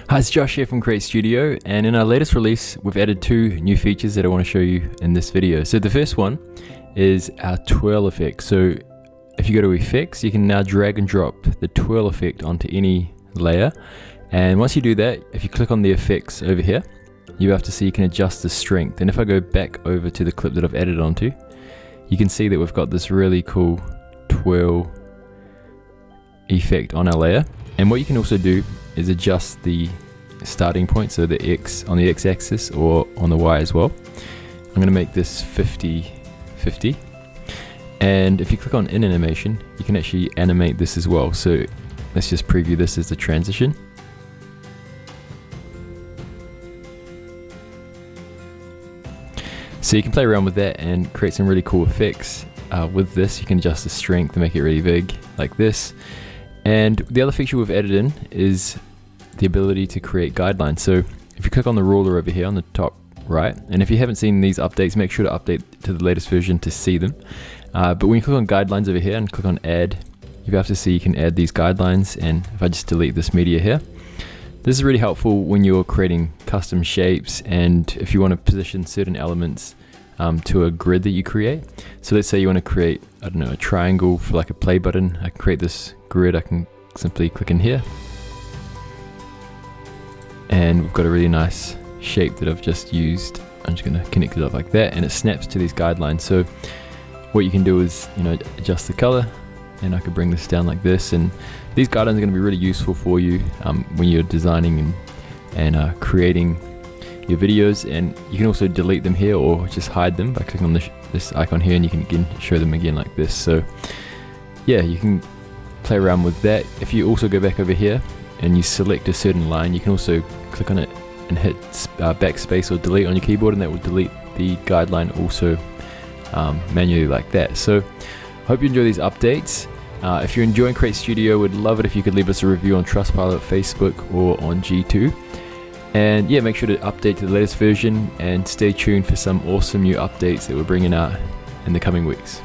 Hi, it's Josh here from CreateStudio, and in our latest release we've added two new features that I want to show you in this video. So the first one is our twirl effect. So if you go to effects, you can now drag and drop the twirl effect onto any layer, and once you do that, if you click on the effects over here, you have to see you can adjust the strength. And if I go back over to the clip that I've added onto, you can see that we've got this really cool twirl effect on our layer. And what you can also do is adjust the starting point, so the X on the X-axis or on the Y as well. I'm going to make this 50-50, and if you click on in animation, you can actually animate this as well. So let's just preview this as the transition. So you can play around with that and create some really cool effects. With this, you can adjust the strength and make it really big like this. And the other feature we've added in is the ability to create guidelines. So if you click on the ruler over here on the top right, and if you haven't seen these updates, make sure to update to the latest version to see them. But when you click on guidelines over here and click on add, you have to see you can add these guidelines. And if I just delete this media here, this is really helpful when you're creating custom shapes and if you want to position certain elements to a grid that you create. So let's say you want to create, I don't know, a triangle for like a play button. I can create this grid. I can simply click in here, and we've got a really nice shape that I've just used. I'm just going to connect it up like that, and it snaps to these guidelines. So what you can do is, adjust the color, and I could bring this down like this. And these guidelines are going to be really useful for you when you're designing and creating your videos. And you can also delete them here or just hide them by clicking on this icon here, and you can again show them again like this. So yeah, you can play around with that. If you also go back over here and you select a certain line, you can also click on it and hit backspace or delete on your keyboard, and that will delete the guideline also manually like that. So hope you enjoy these updates. If you're enjoying CreateStudio, would love it if you could leave us a review on TrustPilot, Facebook, or on G2. And yeah, make sure to update to the latest version and stay tuned for some awesome new updates that we're bringing out in the coming weeks.